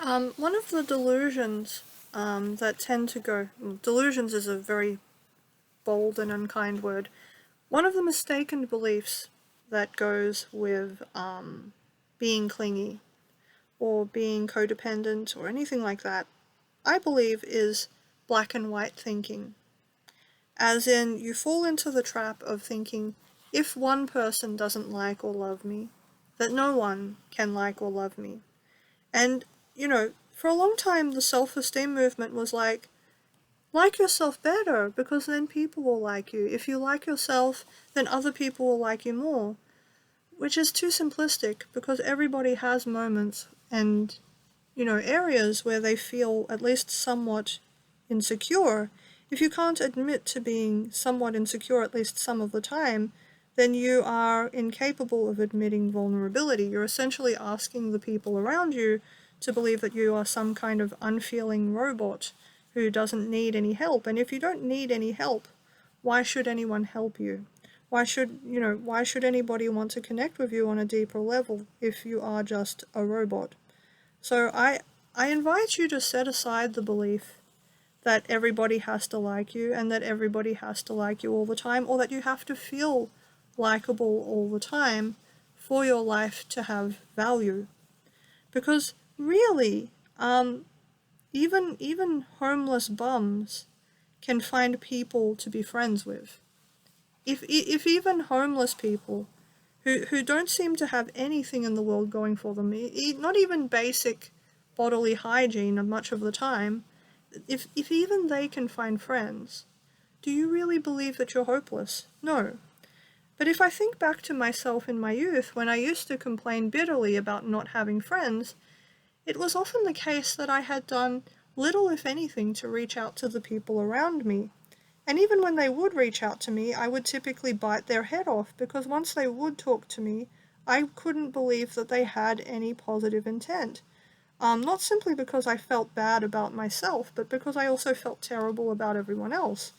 One of the delusions that tend to go, delusions is a very bold and unkind word. One of the mistaken beliefs that goes with being clingy or being codependent or anything like that, I believe, is black and white thinking. As in, you fall into the trap of thinking, if one person doesn't like or love me, that no one can like or love me. And, for a long time, the self-esteem movement was like yourself better, because then people will like you. If you like yourself, then other people will like you more. Which is too simplistic, because everybody has moments and, areas where they feel at least somewhat insecure. If you can't admit to being somewhat insecure at least some of the time, then you are incapable of admitting vulnerability. You're essentially asking the people around you to believe that you are some kind of unfeeling robot who doesn't need any help. And if you don't need any help, why should anyone help you? Why should anybody want to connect with you on a deeper level if you are just a robot? So I invite you to set aside the belief that everybody has to like you and that everybody has to like you all the time, or that you have to feel likable all the time for your life to have value. Because really, even homeless bums can find people to be friends with. If even homeless people who don't seem to have anything in the world going for them, not even basic bodily hygiene much of the time, if even they can find friends, do you really believe that you're hopeless? No. But if I think back to myself in my youth, when I used to complain bitterly about not having friends, it was often the case that I had done little, if anything, to reach out to the people around me. And even when they would reach out to me, I would typically bite their head off, because once they would talk to me, I couldn't believe that they had any positive intent. Not simply because I felt bad about myself, but because I also felt terrible about everyone else.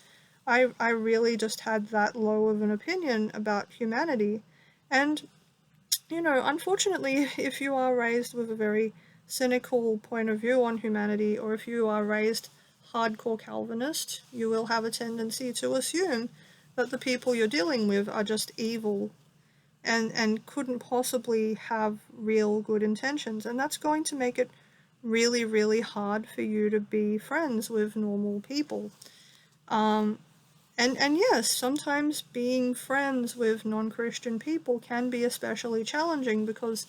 I really just had that low of an opinion about humanity. And, unfortunately, if you are raised with a very cynical point of view on humanity, or if you are raised hardcore Calvinist, you will have a tendency to assume that the people you're dealing with are just evil and couldn't possibly have real good intentions. And that's going to make it really, really hard for you to be friends with normal people. Um, and yes, sometimes being friends with non-Christian people can be especially challenging, because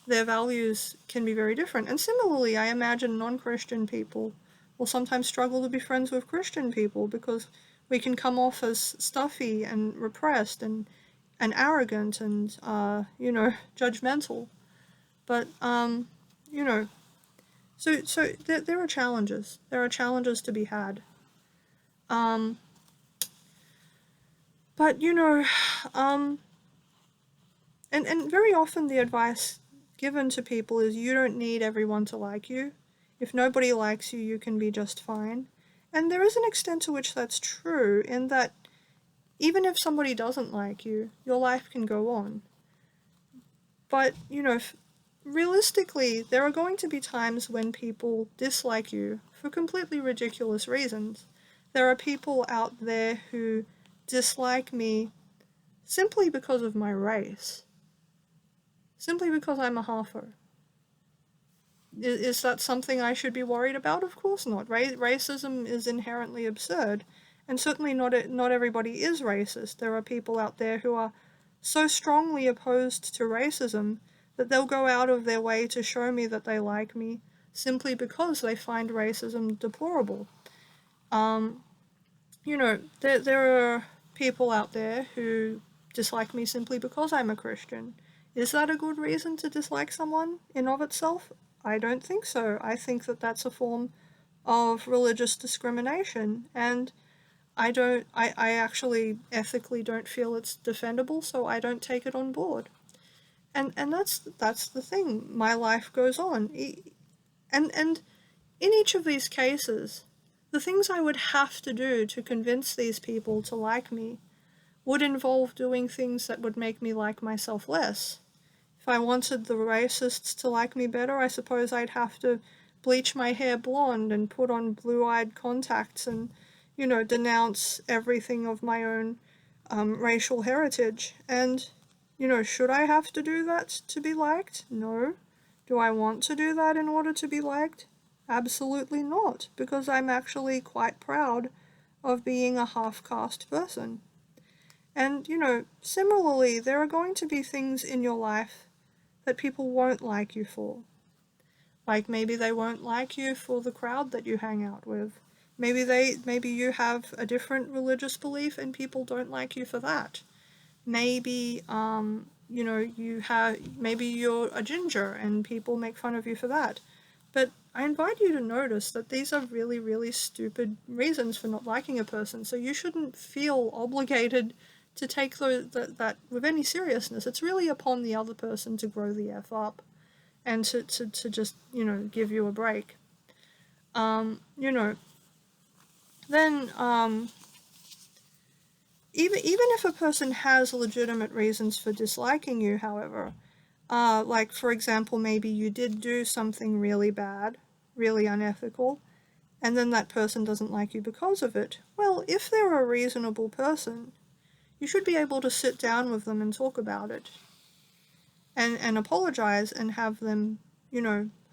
their values can be very different. And similarly, I imagine non-Christian people will sometimes struggle to be friends with Christian people, because we can come off as stuffy and repressed and arrogant and, judgmental. But, you know, so there are challenges. There are challenges to be had. Um, but, um, and very often the advice given to people is, you don't need everyone to like you. If nobody likes you, you can be just fine. And there is an extent to which that's true, in that even if somebody doesn't like you, your life can go on. But, realistically, there are going to be times when people dislike you for completely ridiculous reasons. There are people out there who dislike me simply because of my race. Simply because I'm a halfer. Is that something I should be worried about? Of course not. Racism is inherently absurd. And certainly not everybody is racist. There are people out there who are so strongly opposed to racism that they'll go out of their way to show me that they like me simply because they find racism deplorable. Um, there are people out there who dislike me simply because I'm a Christian. Is that a good reason to dislike someone in of itself? I don't think so. I think that that's a form of religious discrimination, and I actually ethically don't feel it's defendable, so I don't take it on board. And that's the thing. My life goes on. And in each of these cases, the things I would have to do to convince these people to like me would involve doing things that would make me like myself less. If I wanted the racists to like me better, I suppose I'd have to bleach my hair blonde and put on blue-eyed contacts and, denounce everything of my own racial heritage. And, should I have to do that to be liked? No. Do I want to do that in order to be liked? Absolutely not, because I'm actually quite proud of being a half-caste person. And, similarly, there are going to be things in your life that people won't like you for. Like maybe they won't like you for the crowd that you hang out with. Maybe you have a different religious belief and people don't like you for that. Maybe maybe you're a ginger and people make fun of you for that. But I invite you to notice that these are really, really stupid reasons for not liking a person, so you shouldn't feel obligated to take that with any seriousness. It's really upon the other person to grow the F up and to just, give you a break. Then even if a person has legitimate reasons for disliking you, however, like for example, maybe you did do something really bad, really unethical, and then that person doesn't like you because of it. Well, if they're a reasonable person, you should be able to sit down with them and talk about it. And apologize and have them,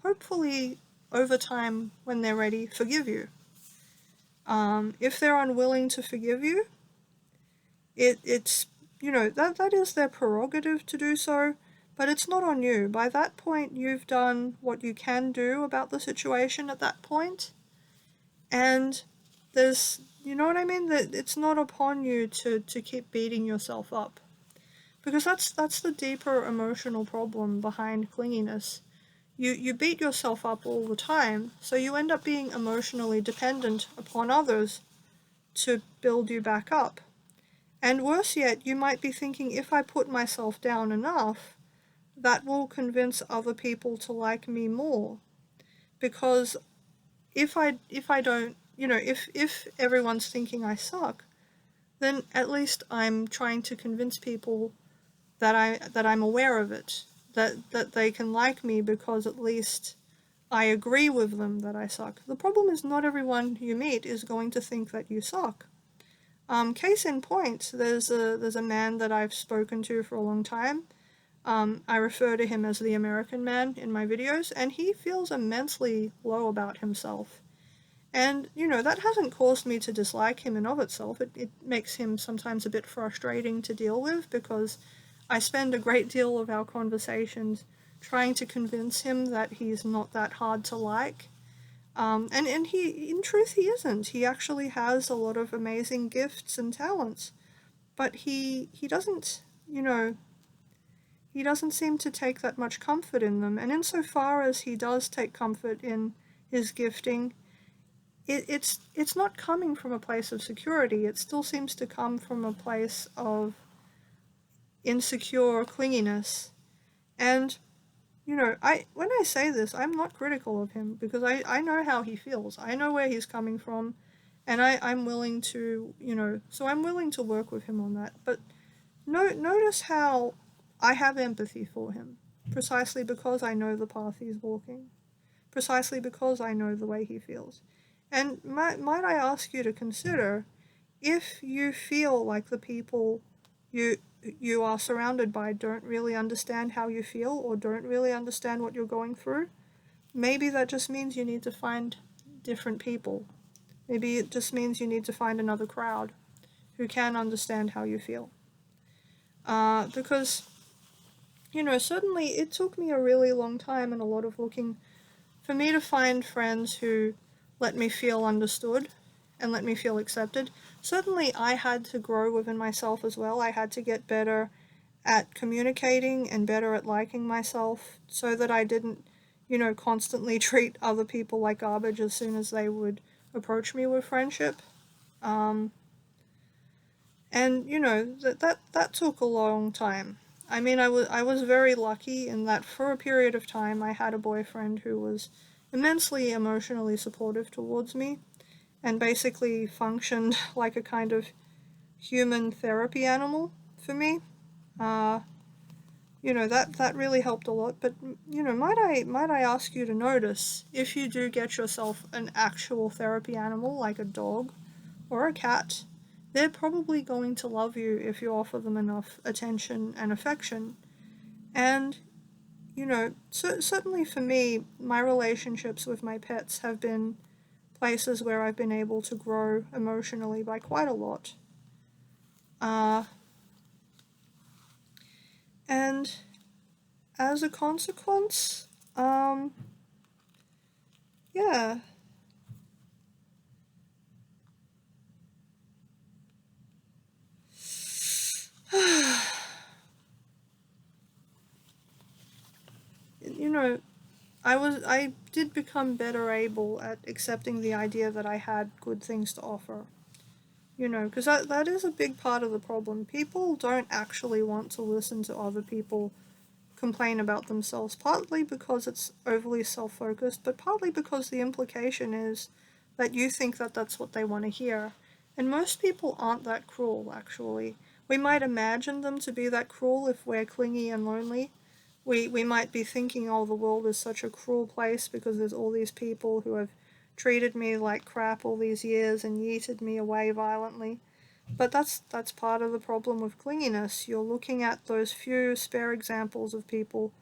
hopefully over time when they're ready, forgive you. If they're unwilling to forgive you, it's, that is their prerogative to do so, but it's not on you. By that point, you've done what you can do about the situation at that point, and there's, you know what I mean? That it's not upon you to keep beating yourself up. Because that's the deeper emotional problem behind clinginess. You beat yourself up all the time, so you end up being emotionally dependent upon others to build you back up. And worse yet, you might be thinking, if I put myself down enough, that will convince other people to like me more. Because if I don't, if everyone's thinking I suck, then at least I'm trying to convince people that I'm aware of it, that they can like me because at least I agree with them that I suck. The problem is not everyone you meet is going to think that you suck. Case in point, there's a man that I've spoken to for a long time. I refer to him as the American man in my videos, and he feels immensely low about himself. And, that hasn't caused me to dislike him in of itself. It makes him sometimes a bit frustrating to deal with because I spend a great deal of our conversations trying to convince him that he's not that hard to like. And he, in truth, he isn't. He actually has a lot of amazing gifts and talents. But he doesn't, he doesn't seem to take that much comfort in them. And insofar as he does take comfort in his gifting, it's not coming from a place of security. It still seems to come from a place of insecure clinginess. And, when I say this, I'm not critical of him because I know how he feels. I know where he's coming from, and I'm willing to, so I'm willing to work with him on that. But notice how I have empathy for him, precisely because I know the path he's walking, precisely because I know the way he feels. And might I ask you to consider, if you feel like the people you are surrounded by don't really understand how you feel or don't really understand what you're going through, maybe that just means you need to find different people. Maybe it just means you need to find another crowd who can understand how you feel. Because, certainly it took me a really long time and a lot of looking for me to find friends who let me feel understood and let me feel accepted. Certainly I had to grow within myself as well. I had to get better at communicating and better at liking myself so that I didn't, constantly treat other people like garbage as soon as they would approach me with friendship. And, that took a long time. I mean, I was very lucky in that for a period of time I had a boyfriend who was immensely emotionally supportive towards me and basically functioned like a kind of human therapy animal for me. that really helped a lot. But might I ask you to notice, if you do get yourself an actual therapy animal like a dog or a cat, they're probably going to love you if you offer them enough attention and affection. And certainly for me, my relationships with my pets have been places where I've been able to grow emotionally by quite a lot. Uh, and as a consequence, yeah. you know, I did become better able at accepting the idea that I had good things to offer. Because that is a big part of the problem. People don't actually want to listen to other people complain about themselves, partly because it's overly self focused, but partly because the implication is that you think that that's what they want to hear. And most people aren't that cruel, actually. We might imagine them to be that cruel if we're clingy and lonely. We might be thinking, oh, the world is such a cruel place because there's all these people who have treated me like crap all these years and yeeted me away violently. But that's part of the problem with clinginess. You're looking at those few spare examples of people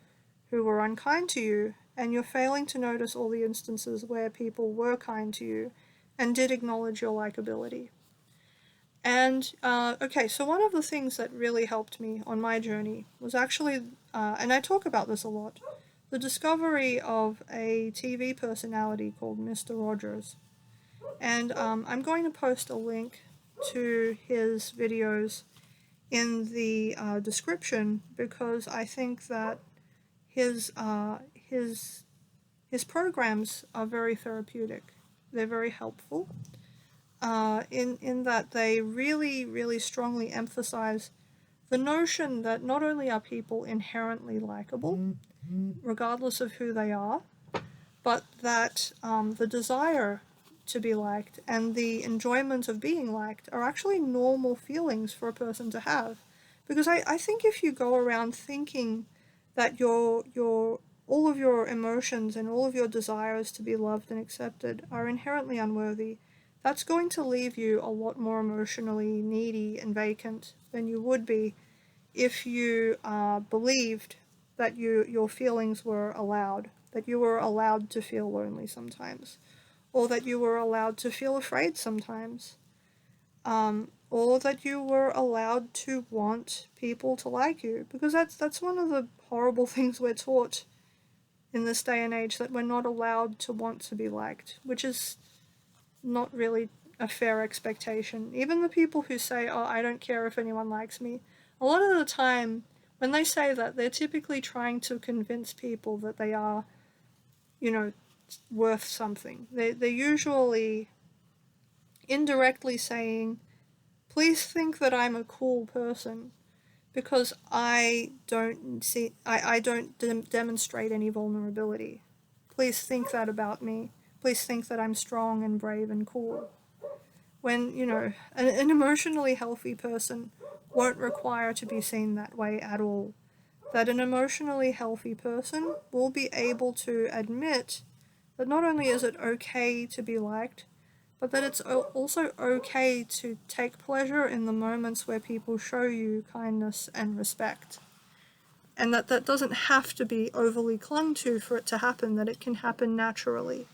who were unkind to you, and you're failing to notice all the instances where people were kind to you and did acknowledge your likability. And okay, so one of the things that really helped me on my journey was actually, and I talk about this a lot, the discovery of a TV personality called Mr. Rogers. And I'm going to post a link to his videos in the description, because I think that his uh, his his programs are very therapeutic. They're very helpful. In that they really, really strongly emphasize the notion that not only are people inherently likable, regardless of who they are, but that the desire to be liked and the enjoyment of being liked are actually normal feelings for a person to have. Because I think if you go around thinking that your all of your emotions and all of your desires to be loved and accepted are inherently unworthy, that's going to leave you a lot more emotionally needy and vacant than you would be if you believed that your feelings were allowed, that you were allowed to feel lonely sometimes, or that you were allowed to feel afraid sometimes, or that you were allowed to want people to like you, because that's one of the horrible things we're taught in this day and age, that we're not allowed to want to be liked, which is not really a fair expectation. Even the people who say, oh, I don't care if anyone likes me, a lot of the time, when they say that, they're typically trying to convince people that they are, you know, worth something. They're usually indirectly saying, please think that I'm a cool person because I don't demonstrate any vulnerability. Please think that about me. Please think that I'm strong and brave and cool. When, an emotionally healthy person won't require to be seen that way at all. That an emotionally healthy person will be able to admit that not only is it okay to be liked, but that it's also okay to take pleasure in the moments where people show you kindness and respect. And that doesn't have to be overly clung to for it to happen, that it can happen naturally.